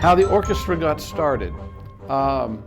How the orchestra got started. Kind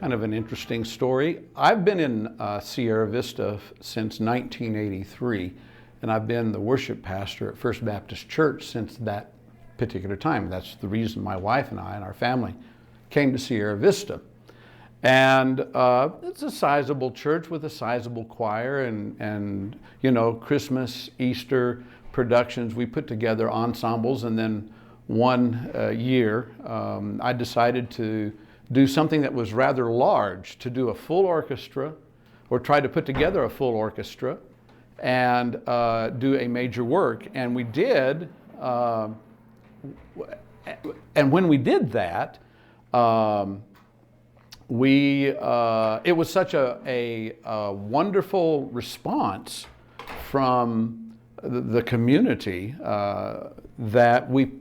of an interesting story. I've been in Sierra Vista since 1983, and I've been the worship pastor at First Baptist Church since that particular time. That's the reason my wife and I and our family came to Sierra Vista. And it's a sizable church with a sizable choir and you know, Christmas, Easter productions. We put together ensembles, and then one year I decided to do something that was rather large, to do a full orchestra, or try to put together a full orchestra and do a major work. And we did, and when we did that, it was such a wonderful response from the community that we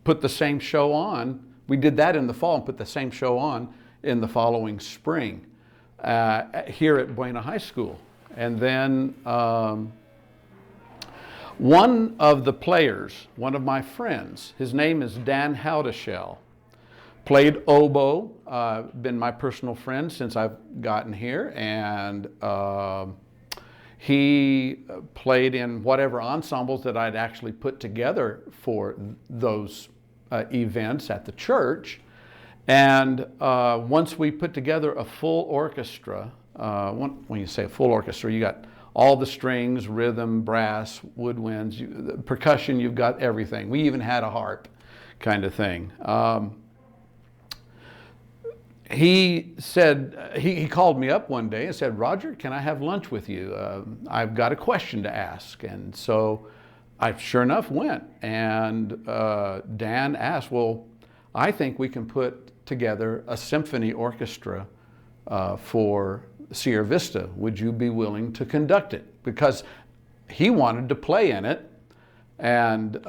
put the same show on. We did that in the fall and put the same show on in the following spring here at Buena High School. And then one of the players, one of my friends, his name is Dan Haldeshell, played oboe, been my personal friend since I've gotten here, and he played in whatever ensembles that I'd actually put together for those events at the church. And once we put together a full orchestra, when you say a full orchestra, you got all the strings, rhythm, brass, woodwinds, percussion, you've got everything. We even had a harp kind of thing. He said, he called me up one day and said, "Roger, can I have lunch with you? I've got a question to ask." And so I sure enough went, and Dan asked, "Well, I think we can put together a symphony orchestra for Sierra Vista. Would you be willing to conduct it?" Because he wanted to play in it, and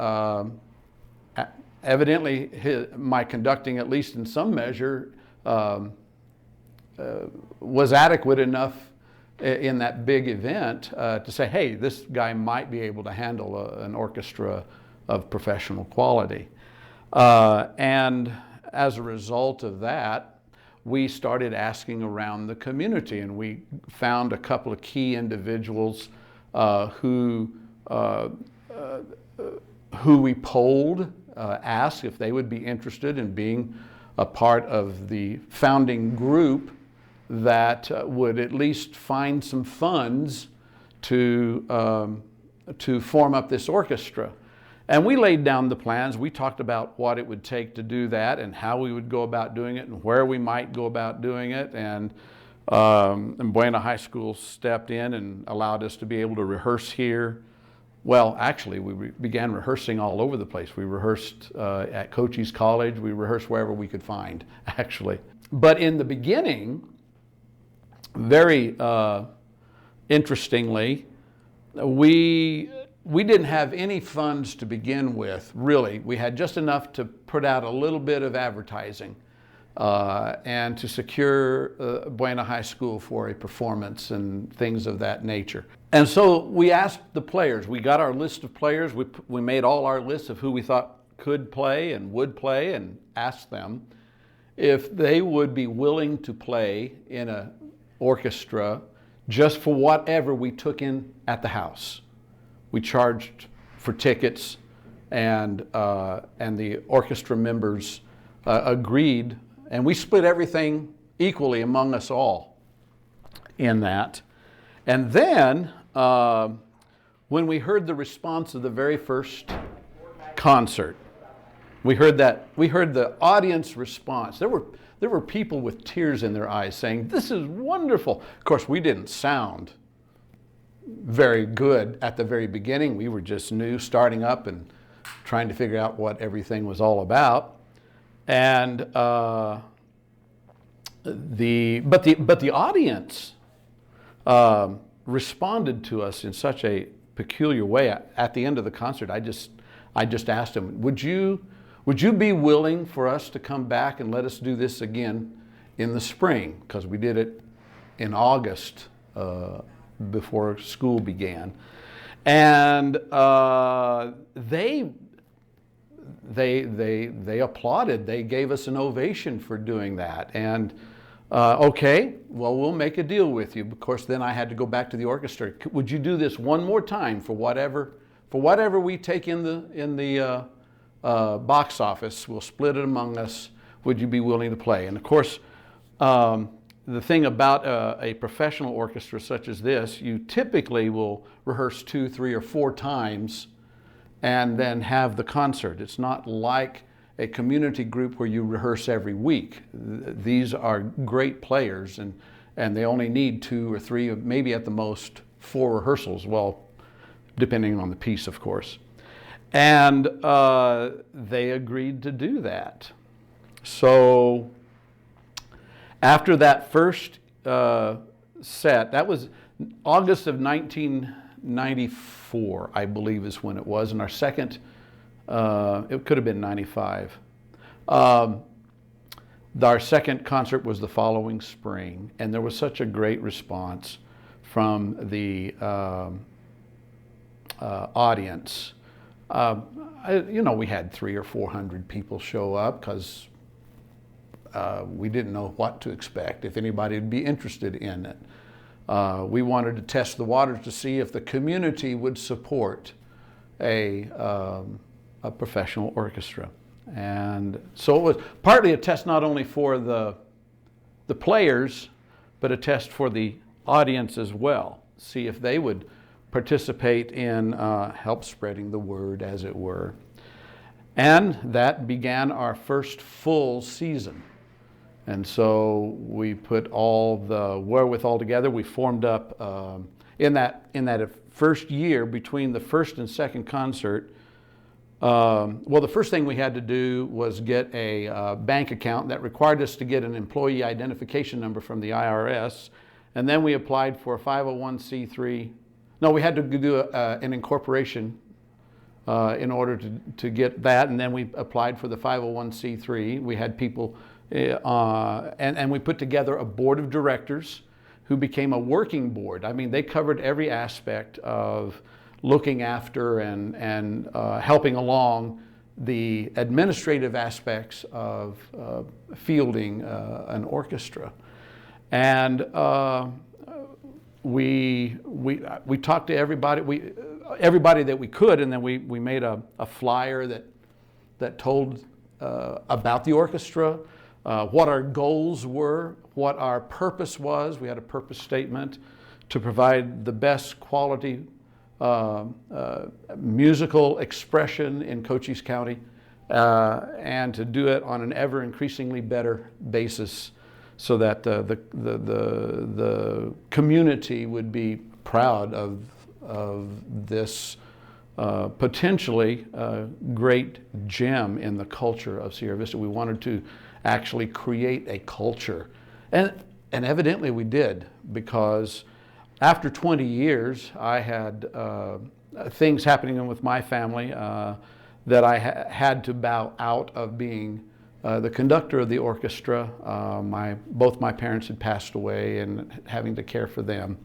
evidently my conducting, at least in some measure, was adequate enough in that big event to say, hey, this guy might be able to handle an orchestra of professional quality. And as a result of that, we started asking around the community, and we found a couple of key individuals who we polled, asked if they would be interested in being a part of the founding group that would at least find some funds to form up this orchestra. And we laid down the plans. We talked about what it would take to do that and how we would go about doing it and where we might go about doing it. And Buena High School stepped in and allowed us to be able to rehearse here. Well, actually, we began rehearsing all over the place. We rehearsed at Cochise College. We rehearsed wherever we could find, actually. But in the beginning, very interestingly, we didn't have any funds to begin with, really. We had just enough to put out a little bit of advertising and to secure Buena High School for a performance and things of that nature. And so we asked the players. We got our list of players. We made all our lists of who we thought could play and would play, and asked them if they would be willing to play in an orchestra just for whatever we took in at the house. We charged for tickets, and the orchestra members agreed, and we split everything equally among us all in that. And then when we heard the response of the very first concert, we heard the audience response. There were people with tears in their eyes saying, "This is wonderful." Of course, we didn't sound very good at the very beginning. We were just new, starting up and trying to figure out what everything was all about. And the audience responded to us in such a peculiar way. At the end of the concert, I just asked him, would you be willing for us to come back and let us do this again in the spring? Because we did it in August before school began. And they they applauded. They gave us an ovation for doing that. And okay, well, we'll make a deal with you. Of course, then I had to go back to the orchestra. Would you do this one more time for whatever we take in the box office? We'll split it among us. Would you be willing to play? And of course, the thing about a professional orchestra such as this, you typically will rehearse 2, 3, or 4 times and then have the concert. It's not like a community group where you rehearse every week. These are great players, and they only need 2 or 3, maybe at the most 4 rehearsals, well, depending on the piece, of course. And they agreed to do that. So after that first set, that was August of 1994, I believe is when it was, and our second, it could have been 95. Our second concert was the following spring, and there was such a great response from the audience. We had 300 or 400 people show up because we didn't know what to expect, if anybody would be interested in it. We wanted to test the waters to see if the community would support a professional orchestra. And so it was partly a test not only for the players, but a test for the audience as well. See if they would participate in help spreading the word, as it were. And that began our first full season. And so we put all the wherewithal together. We formed up in that first year between the first and second concert. The first thing we had to do was get a bank account that required us to get an employee identification number from the IRS. And then we applied for a 501c3. No, we had to do an incorporation in order to get that. And then we applied for the 501c3. We had people, and we put together a board of directors who became a working board. I mean, they covered every aspect of looking after and helping along the administrative aspects of fielding an orchestra. And we talked to everybody, everybody that we could, and then we made a flyer that told about the orchestra, what our goals were, what our purpose was. We had a purpose statement to provide the best quality musical expression in Cochise County, and to do it on an ever increasingly better basis, so that the community would be proud of this potentially great gem in the culture of Sierra Vista. We wanted to actually create a culture, and evidently we did, because after 20 years, I had things happening with my family that I had to bow out of being the conductor of the orchestra. Both my parents had passed away, and having to care for them.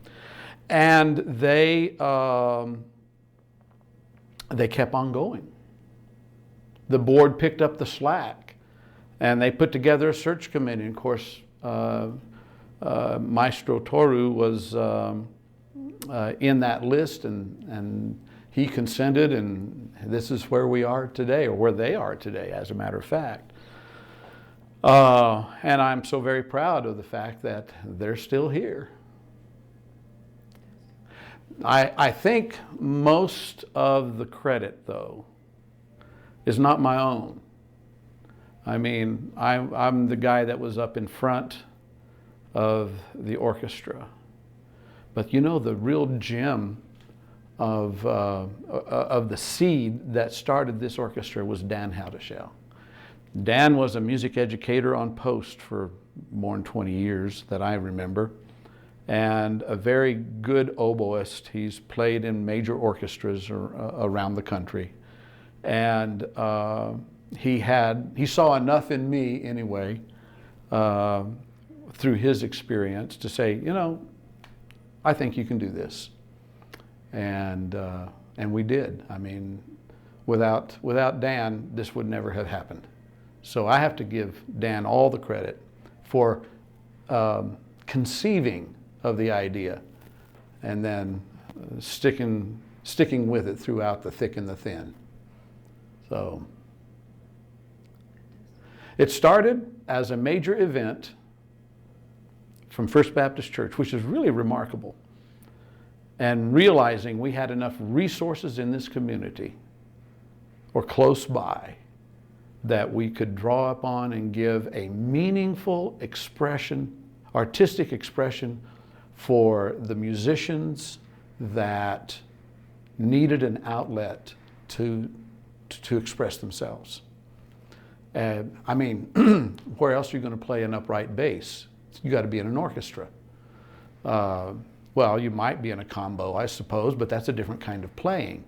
And they kept on going. The board picked up the slack, and they put together a search committee. And of course, Maestro Toru was in that list, and he consented, and this is where we are today, or where they are today, as a matter of fact. And I'm so very proud of the fact that they're still here. I think most of the credit, though, is not my own. I mean, I'm the guy that was up in front of the orchestra. But you know, the real gem of the seed that started this orchestra was Dan Howdeshell. Dan was a music educator on post for more than 20 years that I remember, and a very good oboist. He's played in major orchestras around the country. And he saw enough in me anyway, through his experience, to say, you know, I think you can do this. And we did. I mean, without Dan, this would never have happened. So I have to give Dan all the credit for conceiving of the idea and then sticking with it throughout the thick and the thin. So it started as a major event from First Baptist Church, which is really remarkable, and realizing we had enough resources in this community or close by that we could draw upon and give a meaningful expression, artistic expression for the musicians that needed an outlet to express themselves. I mean, where else are you going to play an upright bass? You got to be in an orchestra. Well, you might be in a combo, I suppose, but that's a different kind of playing.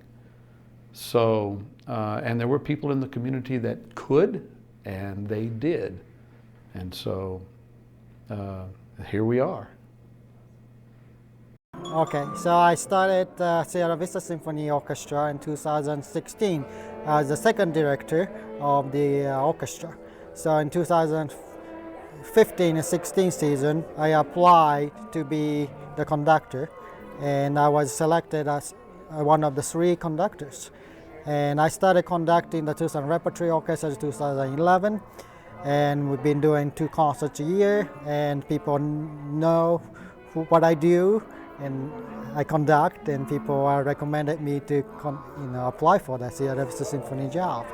So, and there were people in the community that could, and they did. And so, here we are. Okay, so I started Sierra Vista Symphony Orchestra in 2016 as the second director of the orchestra. So in 2015 and 16 season, I applied to be the conductor, and I was selected as one of the 3 conductors. And I started conducting the Tucson Repertory Orchestra in 2011, and we've been doing 2 concerts a year, and people know what I do, and I conduct, and people recommended me to apply for the Sierra Vista Symphony job.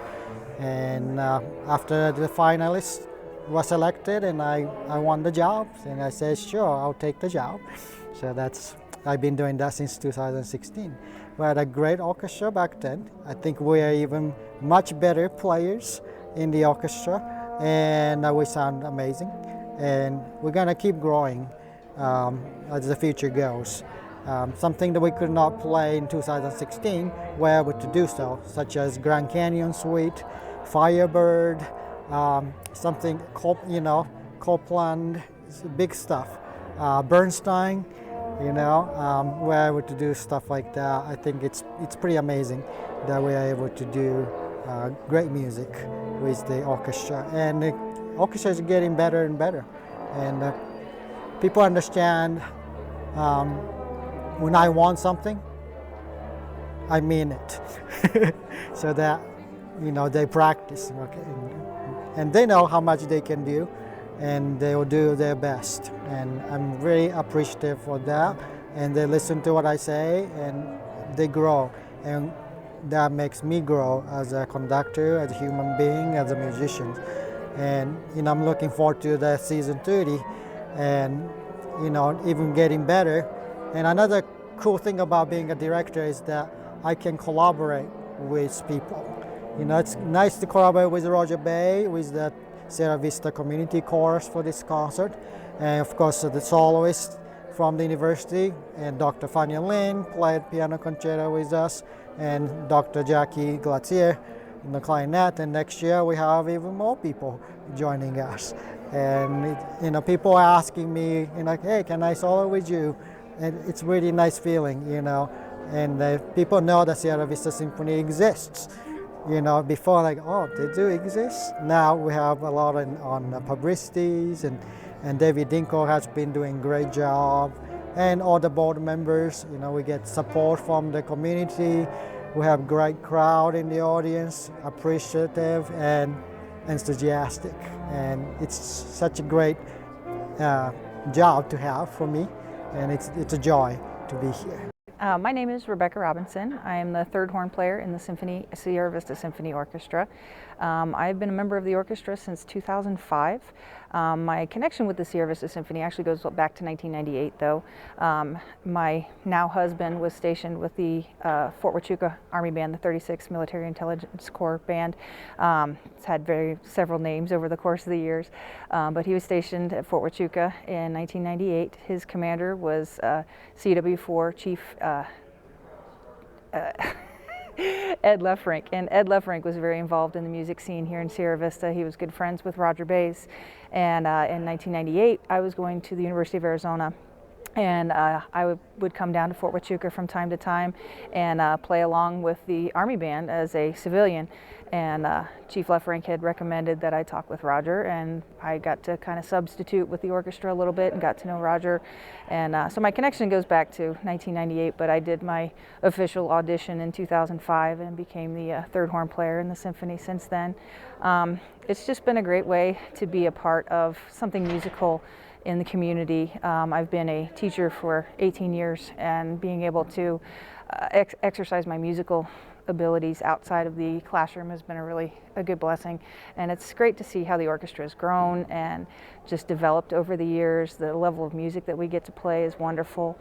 And after the finalists were selected and I won the job, and I said, sure, I'll take the job. So I've been doing that since 2016. We had a great orchestra back then. I think we are even much better players in the orchestra, and we sound amazing. And we're gonna keep growing as the future goes. Something that we could not play in 2016, we're able to do so, such as Grand Canyon Suite, Firebird, something, Copeland, big stuff. Bernstein, we're able to do stuff like that. I think it's pretty amazing that we are able to do great music with the orchestra. And the orchestra is getting better and better. And people understand when I want something, I mean it. So that, they practice, okay? And they know how much they can do, and they will do their best. And I'm really appreciative for that. And they listen to what I say, and they grow. And that makes me grow as a conductor, as a human being, as a musician. And I'm looking forward to the season 30, and even getting better. And another cool thing about being a director is that I can collaborate with people. It's nice to collaborate with Roger Bay, with the Sierra Vista Community Chorus for this concert, and of course the soloist from the university, and Dr. Fania Lin played piano concerto with us, and Dr. Jackie Glacier in the clarinet, and next year we have even more people joining us. And people are asking me, hey, can I solo with you? And it's really nice feeling, and people know that Sierra Vista Symphony exists. Before, oh, they do exist. Now we have a lot on publicities, and David Dinko has been doing a great job, and all the board members. We get support from the community. We have great crowd in the audience, appreciative and enthusiastic, and it's such a great job to have for me, and it's a joy to be here. My name is Rebecca Robinson. I am the 3rd horn player in the Sierra Vista Symphony Orchestra. I've been a member of the orchestra since 2005. My connection with the Sierra Vista Symphony actually goes back to 1998, though. My now husband was stationed with the Fort Huachuca Army Band, the 36th Military Intelligence Corps Band. It's had several names over the course of the years, but he was stationed at Fort Huachuca in 1998. His commander was CW4 Chief Ed Lefrank, and Ed Lefrank was very involved in the music scene here in Sierra Vista. He was good friends with Roger Bays, and in 1998 I was going to the University of Arizona And I would come down to Fort Huachuca from time to time and play along with the Army band as a civilian. And Chief Lefrank had recommended that I talk with Roger, and I got to kind of substitute with the orchestra a little bit and got to know Roger. And so my connection goes back to 1998, but I did my official audition in 2005 and became the third horn player in the symphony since then. It's just been a great way to be a part of something musical in the community. I've been a teacher for 18 years, and being able to exercise my musical abilities outside of the classroom has been a good blessing. And it's great to see how the orchestra has grown and just developed over the years. The level of music that we get to play is wonderful.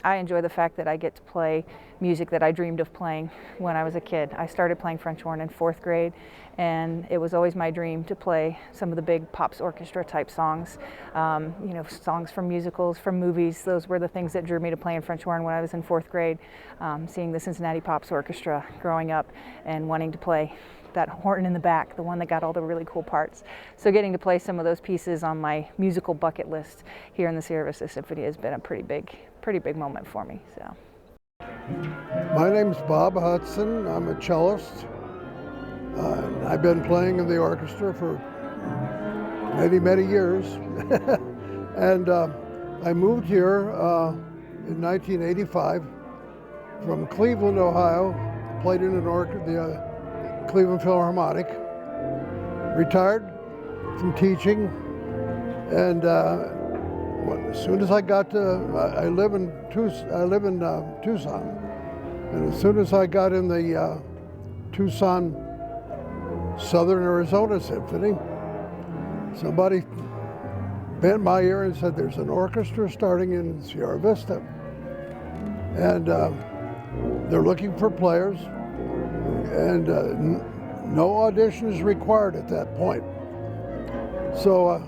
I enjoy the fact that I get to play music that I dreamed of playing when I was a kid. I started playing French horn in 4th grade, and it was always my dream to play some of the big pops orchestra type songs. You know, songs from musicals, from movies. Those were the things that drew me to playing French horn when I was in 4th grade. Seeing the Cincinnati Pops Orchestra growing up and wanting to play that horn in the back, the one that got all the really cool parts. So getting to play some of those pieces on my musical bucket list here in the Sierra Vista Symphony has been a pretty big moment for me. So. My name's Bob Hudson. I'm a cellist. I've been playing in the orchestra for many years. And I moved here in 1985 from Cleveland, Ohio. Played in the Cleveland Philharmonic. Retired from teaching, and as soon as I got to, I live in Tucson, and as soon as I got in the Tucson Southern Arizona Symphony, somebody bent my ear and said, "There's an orchestra starting in Sierra Vista, and they're looking for players, and no audition is required at that point." So I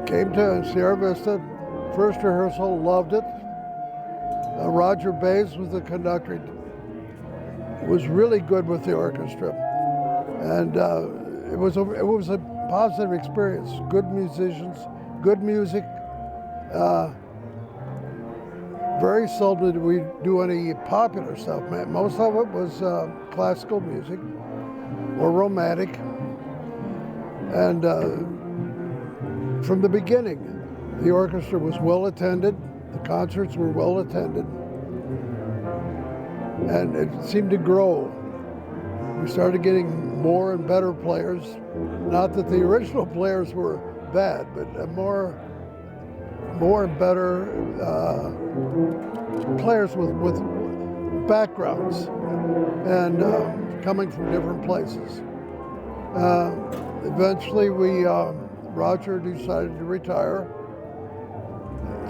came to Sierra Vista. First rehearsal, loved it. Roger Bays was the conductor. Was really good with the orchestra, and it was a positive experience. Good musicians, good music. Very seldom did we do any popular stuff. Most of it was classical music or romantic, and from the beginning, the orchestra was well attended, the concerts were well attended, and it seemed to grow. We started getting more and better players. Not that the original players were bad, but more and better players with backgrounds and coming from different places. Eventually Roger decided to retire.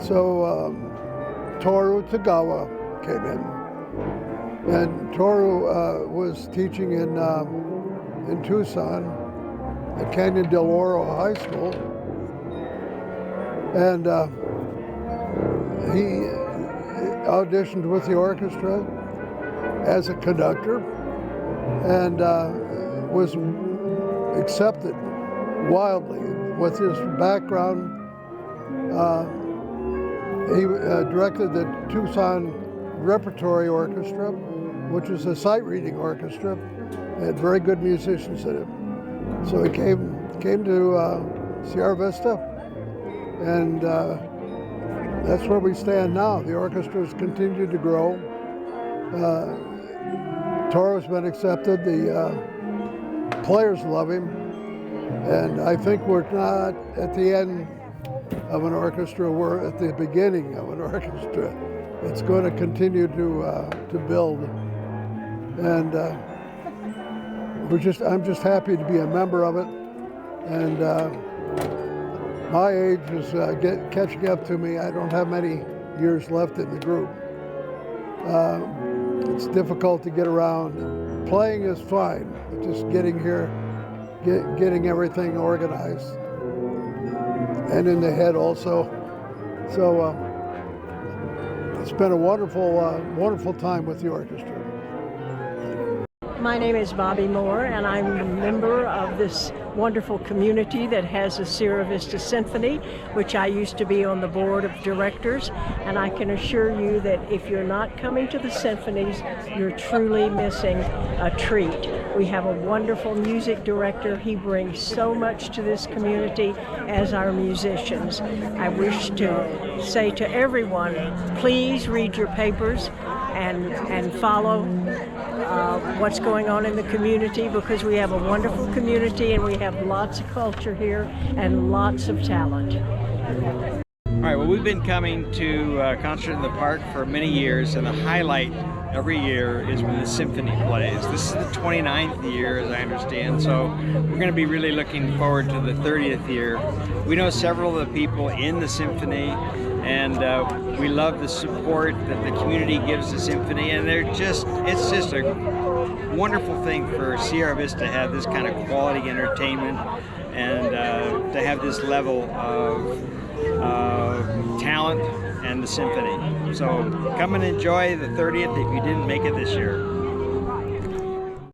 So Toru Tagawa came in, and Toru was teaching in Tucson at Canyon del Oro High School, and he auditioned with the orchestra as a conductor and was accepted wildly with his background. He directed the Tucson Repertory Orchestra, which is a sight-reading orchestra. It had very good musicians in it. So he came to Sierra Vista, and that's where we stand now. The orchestra has continued to grow. Toru's been accepted. The players love him, and I think we're not at the end of an orchestra, we're at the beginning of an orchestra. It's going to continue to build, and I'm just happy to be a member of it. And my age is catching up to me. I don't have many years left in the group. It's difficult to get around. Playing is fine, but just getting here, getting everything organized, and in the head also. So it's been a wonderful time with the orchestra. My name is Bobby Moore, and I'm a member of this wonderful community that has the Sierra Vista Symphony, which I used to be on the board of directors. And I can assure you that if you're not coming to the symphonies, you're truly missing a treat. We have a wonderful music director. He brings so much to this community as our musicians. I wish to say to everyone, please read your papers and follow what's going on in the community, because we have a wonderful community and we have lots of culture here and lots of talent. All right, well, we've been coming to Concert in the Park for many years, and the highlight every year is when the symphony plays. This is the 29th year, as I understand, so we're going to be really looking forward to the 30th year. We know several of the people in the symphony, and we love the support that the community gives the symphony, and it's just a wonderful thing for Sierra Vista to have this kind of quality entertainment and to have this level of talent and the symphony. So come and enjoy the 30th if you didn't make it this year.